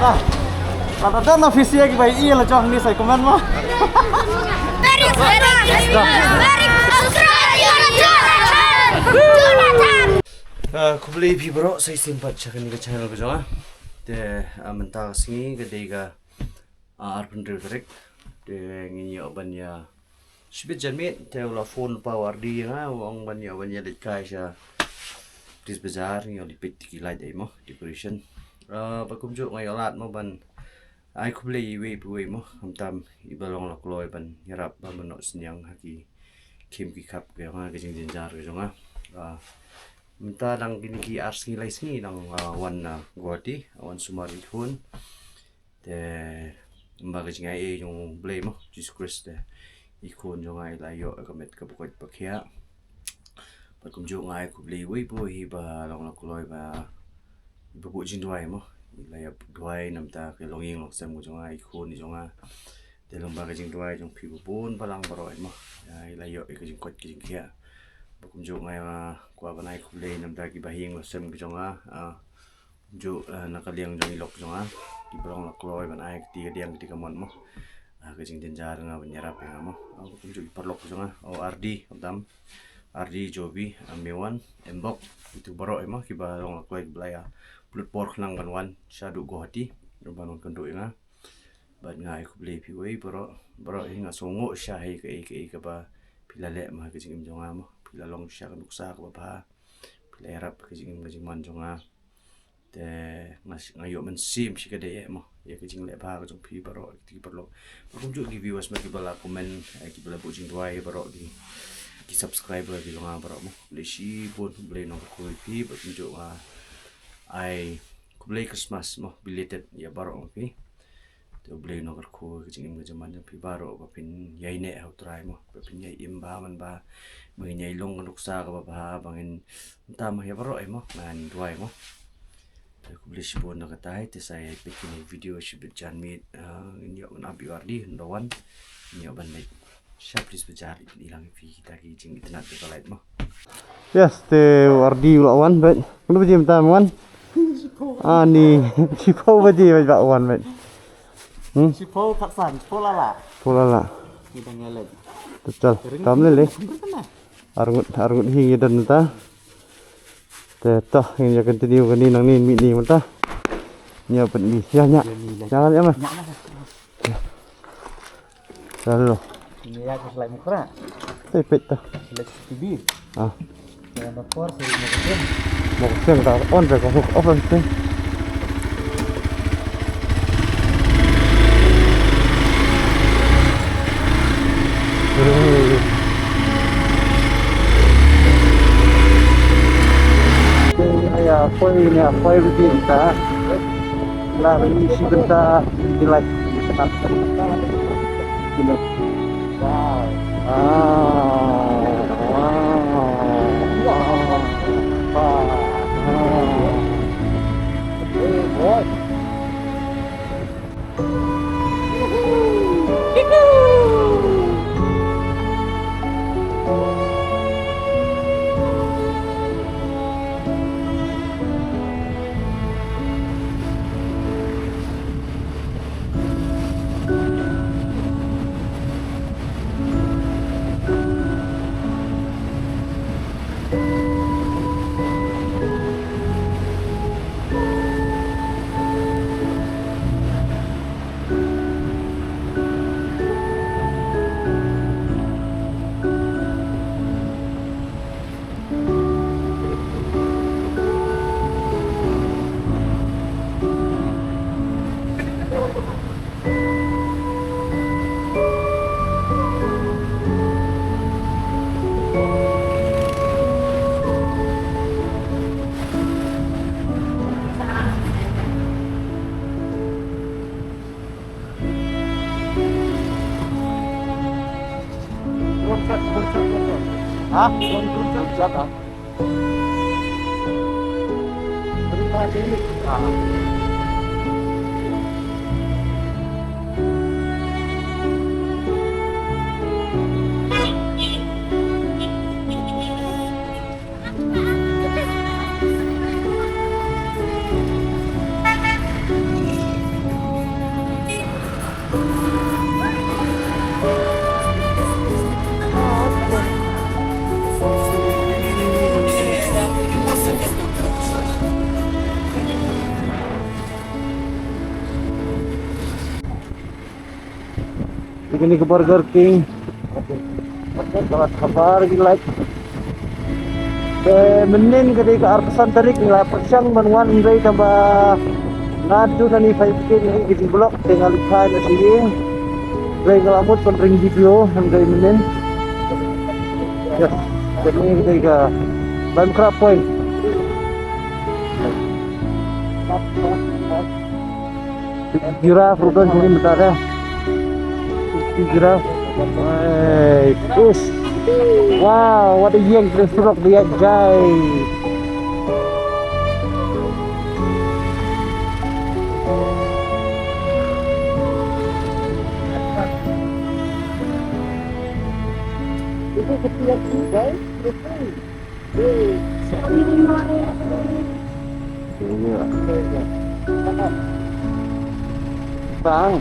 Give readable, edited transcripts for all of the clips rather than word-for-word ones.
dah. Kata dah na visi lagi baik iya lah cong ni saya komen mah. Aku beli pi bro, saya simpat cakap ni ke channel ke jong ah. De mentah singi ke dega arpan direct. De ngini oban ya. Sibit janmit, te ulah phone power di nga, wong ban ya lit kai sha. Dis bazar ni lipit tikilai dai mo decoration. Pakumjuk ngay alat mo ban. Ai ku beli iwe puwe mo, hamtam ibalong la kloy ban yarap ba manok senyang haki kim ki kap ke nga ke jing jar ke jong ah. Minta dang gini ki arsi lai singi dang wan goti wan sumari hun de mba ke jing ai yung blay mo Jesus Christ de ikon jong ai la yo kamet ka bukot pakhia pakumjuk ngai ku beli iwe puwe ba long la kloy ba bu jing duai mo layap duai namta ke longing lok sem jong ai khun ni jong a de lomba ke jing duai jong phi bun palang baroi mo ai layo ke jing kot ke jing khia bakum jong ai kwa banai khule namta ki bahing lok sem ke jong a jo nakaliang jong ilok jong a ki brong lok loi banai ti diang ti kamon mo ke jing denjar nga banyarap ya mo bakum jong perlok jong a o ardi dam ardi jobi amewan embok itu baroi mo ki barong lok loi blaya blood pork lang banwan syadu gohati banwan kendo inga bad ngai ku beli piwe bro inga songo syahi ke ba pilale mah ke jingim jonga mo pilalong sya kan uksa ka ba pilarap ke jingim man jonga te ngayo men sim sikade mo ya ke jing le ba ka jong pi bro ti perlo kum ju gi viewers ma ki bala komen ki bala bu jing duai bro ki subscribe lagi longa bro mo le shi pun beli no ku pi ba ju ai kublai Christmas mo belated ya baro okay to blay no ko jing ng jaman pi baro ba pin yai ne how try mo ba pin yai imba man ba mangin yai long luksa ka ba bangin tama ya baro ay mo man duai mo to kublai sibon na katay te say pikin video sibit jan mit inyo na biwardi ndawan inyo banday siya please bajari ilang fi kita ki jing internet ko light mo yes te wardi lawan bet ano ba jim taman ni sipo ba di ba wan met sipo taksan polala kita ngelet betul tamle le argut hingi dan ta te toh yang akan tadi gani nang ni mi ni mata nya pen ni ya nya jangan ya mah lalu ini ya ke selai mukra tepet ta selai tibi ya bakor sering mau kesian tak on deh kau off nanti apa begini tak lah ini si benda dilek Hah? Siapa? Berita ini. Begini ke Burger King. Kalau kabar like. Menin kadai ke arpesan tarik nila persyang manuan indai tambah ngadu tani 5K ni gigi blok tinggal ikan na sige. Gay ngalamot penring video hanggang menin. Ya, jadi kadai ke Lime Crab Point. Giraffe bukan ini bentar ya. Giraffe. Hey, push. Wow, what a yank the stroke the guy. Itu ketiak guys. Bang.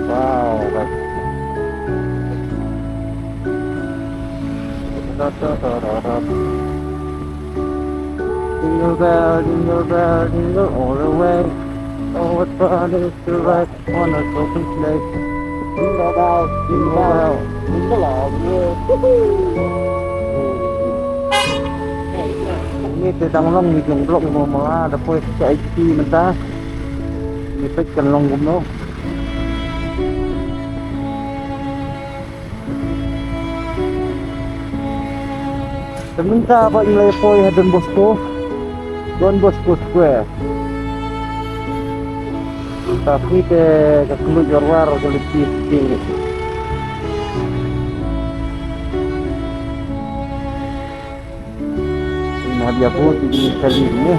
Wow, guys. Jingle bell, jingle bell, jingle all the way. Oh, what fun it is to ride on a open sleigh. Jingle bell, jingle bell, jingle all the way. Ini sedang long ni jong blok mo mga dapat sa IT menta. Ipit kan long gumno. Seminta apa ilai poi Don Bosco Square. Tapi ke keluar jorwar kolektif tinggi. Nah dia pun di kali ini.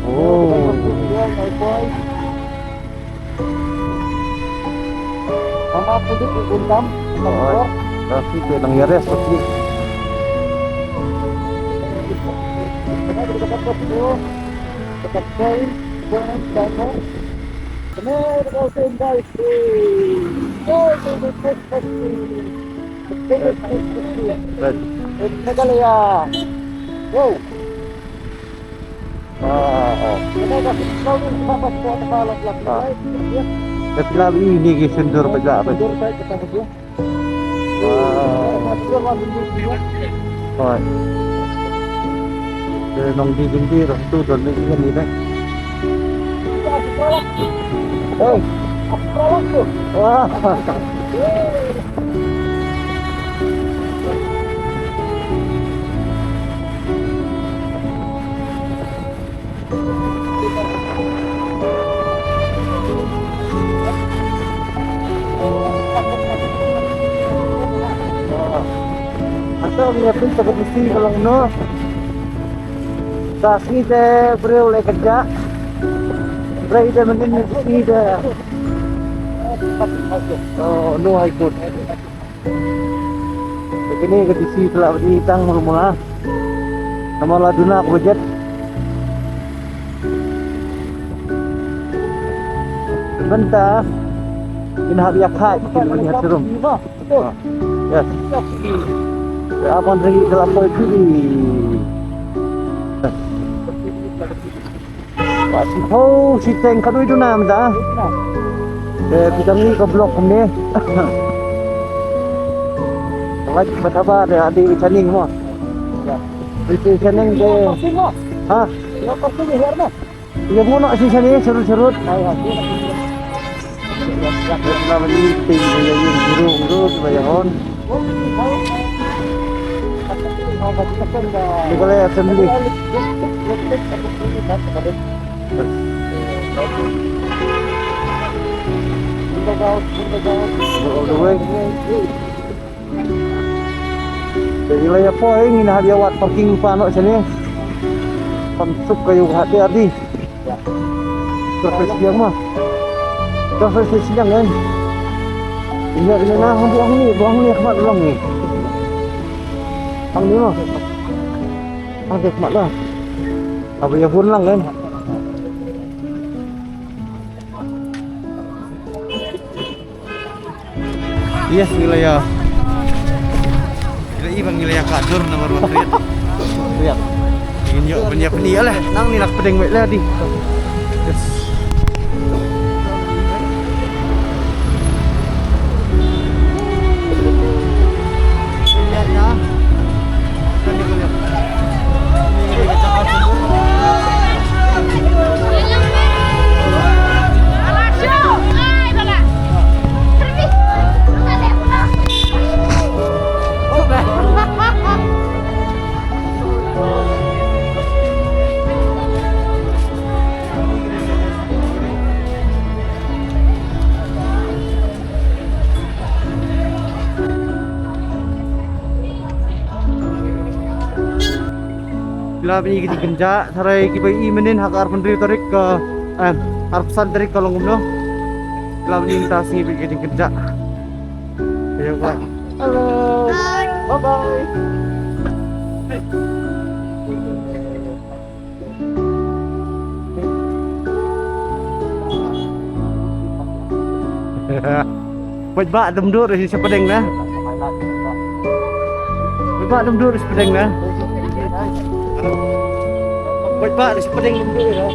Oh. Mama pun di Guntam. Tapi ke nang yares seperti. Dekat kain, jangan bangun. Benar kau tinggal di. Oh, Meghalaya. Wow. Setelah ini kesendur baca apa? Wow. Nong di tinggi tu dan ini kan ini. Oh, apa tu? Wah. Atau dia pun tak mesti kalau no. Saksi saya beri oleh kerja, beri dia mungkin mesti dia. Oh, no ikut. Begini kedisi telah ditang mula-mula. Nama laduna aku budget. Sebentar, ini habis akad kita melihat serum. Yes. Apa lagi kelapa itu di? Oh, si Teng kadu itu nama dah. Kita ni ke blok ni. Lagi bersabar ya, adik caning semua. Itu caning ke? Hah? Lepas tu ni herna. Dia mau nak si caning serut-serut. Kita beli ting dia yang biru bayar on. Ini kalau ya sendiri. Jadi lah apa ingin hadiah wat parking panok sini. Pamsuk kayu hati-hati. Terus siang mah. Terus siang kan. Ini nah buang ni kemat long ni. Ang ni mah. Ang kemat lah. Apa ya pun lang kan. Yes, wilayah. Wilayah Kadur nomor 1. Lihat. Ingin nyo punya peniak lah. Nang ni nak pedeng baik lah di. Yes. Lihat ya. Kan dia lihat. Ini kecakapan sumber. Bila bini kita genjak, sarai kita imenin hak arpan dari tarik ke arpan tarik ke longgom no. Bila bini kita singi kita genjak. Ya pak. Halo. Bye bye. Baik bak demdur di sepedeng na. Baik bak demdur di sepedeng na. Baik bak di sepedeng demdur ya.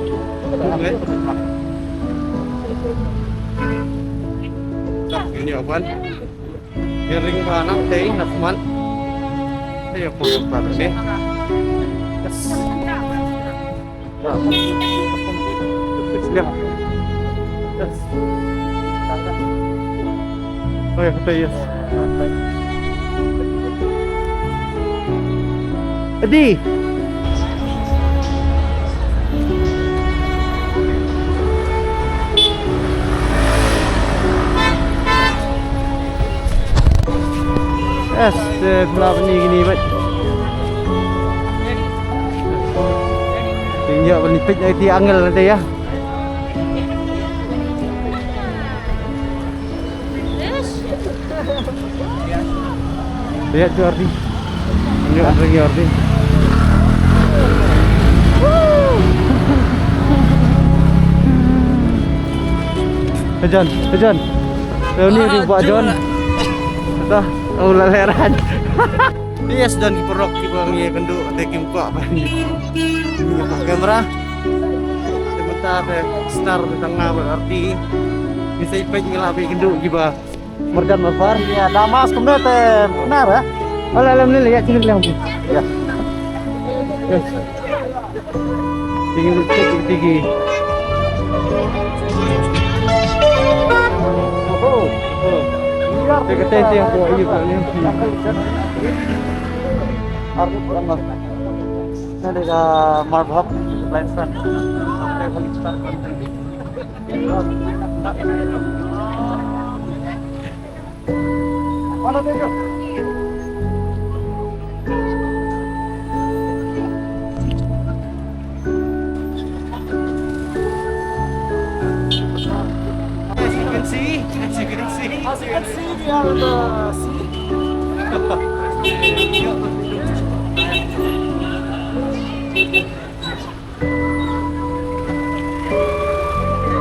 Tak ini apaan? Ring anak teh nasman. Ayo pokok baru nih. Yes. Lihat. Yes. Oh ya, betul ya. Edi. Yes, pelak ni gini baik. Tinjak penipit nanti angel nanti ya. Lihat Jordi. Ini ada Jordi. John. Ini dibuat John. Dah, laleran. Yes, John kiperok kipang ye kenduk tekim kuak apa ni. Ini kamera. Sebentar star tentang berarti bisa ipet ngelapi kenduk giba. Merdan Mafar ya Damas kemudian benar ya. Alhamdulillah ya sini lihat. Ya. Yes. Tinggi. Oh. Dia kata yang buat ini pula ni. Arif Ahmad. Ada dah marhab blind fan. Sampai balik start konten. Mana dia? As you can see, we are the sea.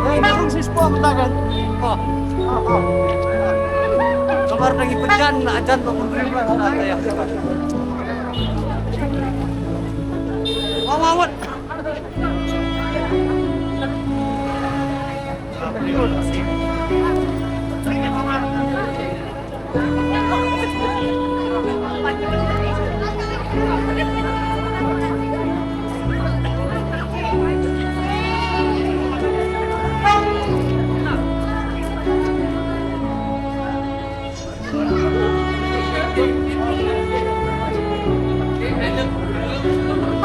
Hey, narung si Spong tangan. Kamar lagi pejan, ajan memberi belas ada ya. Mamut.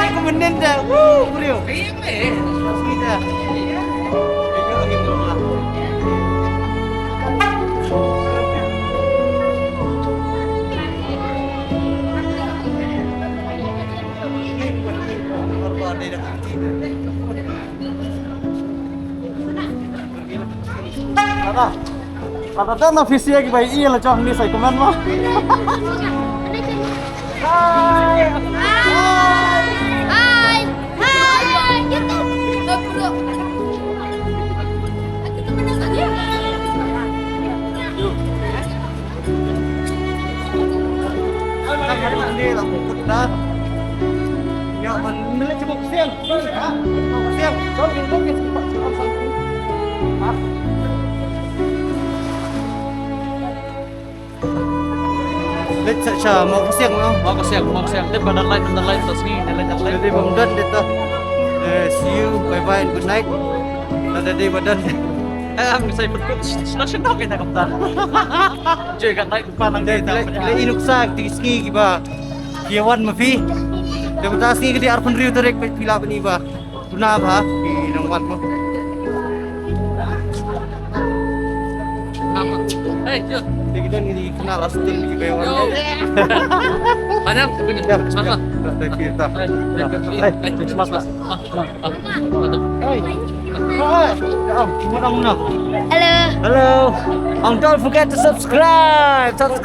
Aku menen dah. Beliau. Kita. Ada na visi lagi baik iya lah cang ni saya komen mah. Hai. Gitu. Bro. Aku temenan aja. Ini lampu putih. Ini ya milik cebok siang. Mau siang. Mungkin Let's siya mau siang no. Mau siang. Dia badan lain terus ni, lain. Jadi bumdan dito. See you. Bye bye and good night. Ada di badan. Ang saya berkut, station dog kita kapitan. Jadi kan naik depan ang data. Kila inuksa tiski giba. Kiawan mafi. Dia taski di Arfan Rio direct pila bani ba. Tuna ba? Inangwan mo. Hey, yuk. Jadi kita ni kenal asal ni kawan. Banyak, semangat. Kita. Semangat. Hai. Muna. Hello. Hello. Don't forget to subscribe. Like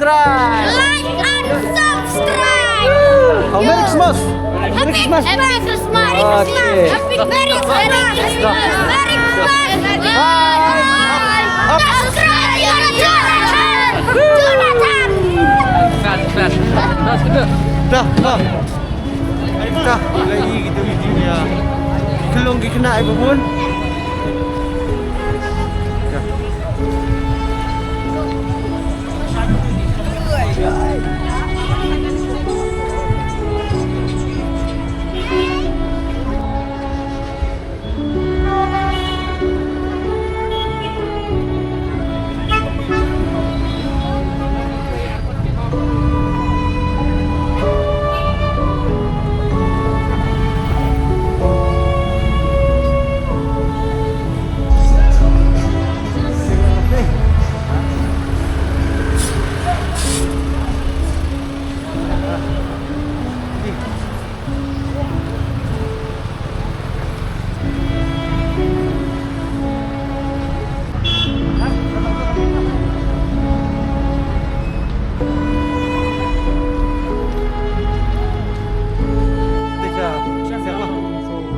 and subscribe. Oh, Merry Christmas. Merry Christmas. Merry Christmas. Okay. Happy Merry Christmas. Merry Christmas. Up. Subscribe Jonathan. Jonathan. Fat. That's good. Dah. Dah. Lagi gitu videonya. Kelong kena ibu pun.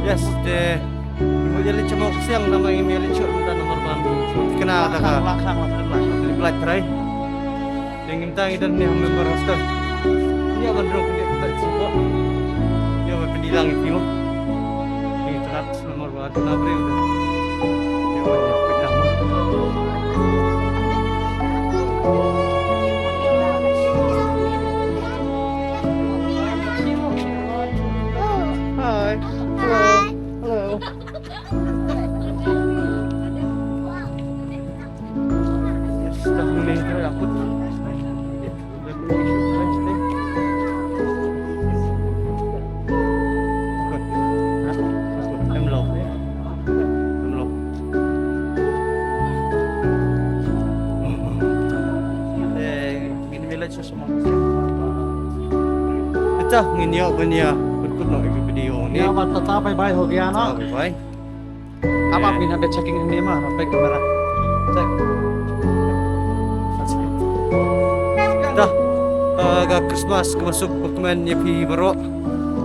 Yes, de mo jali chamo siang nama email itu minta nomor bambu. So kena ada ka Langkang. reply try. Dengan tang dan ni member roster. Ni akan drop ni tak support. Dia berpendilang itu. Ini terat nomor baru na bre udah. Dia banyak pegang. Hi. Hello. Yes, dah mulai aku. Ito, nginyo ba niya? Kut no video ni. Ni amat tatapay bay ho gaya na. Sabi ba? Apa pin habis checking ini mah, baik kamera. Check. Dah. Agak Christmas kemasuk pemain ni pi baro.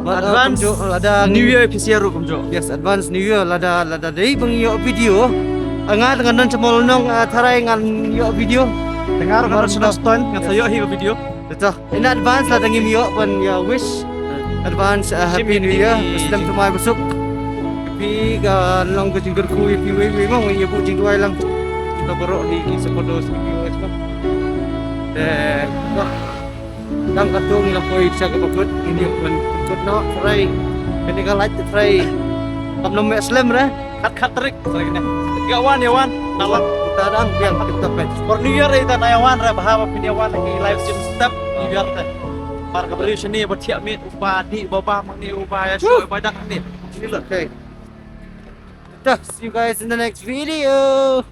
Advance ada New Year PCR kumjo. Yes, advance New Year lada dei bang yo video. Anga dengan non cemol nong tarai ngan yo video. Dengar kan sudah stone yang saya hi video. Ito, in advance lada ngim yo pan ya wish. Advance happy New Year. Islam tumay busuk. Pi ga long ke jingger ku pi we mo ngi bu jing duai lang. Kita baro di sa podos video ito. Wah. Dang katung lang ko isa ka bakut ini pun kut no try. Ini ka light try. Kam no Muslim ra. Kat trik lagi nih. Gawan ya wan. Nawan Kita dang biang kita pet. for New Year itu na yawan ra bahwa piniawan lagi live stream step New Year teh. Marga beri sini bertiap mit upadi baba mangni upaya show ibadah ni. Okay. See you guys in the next video.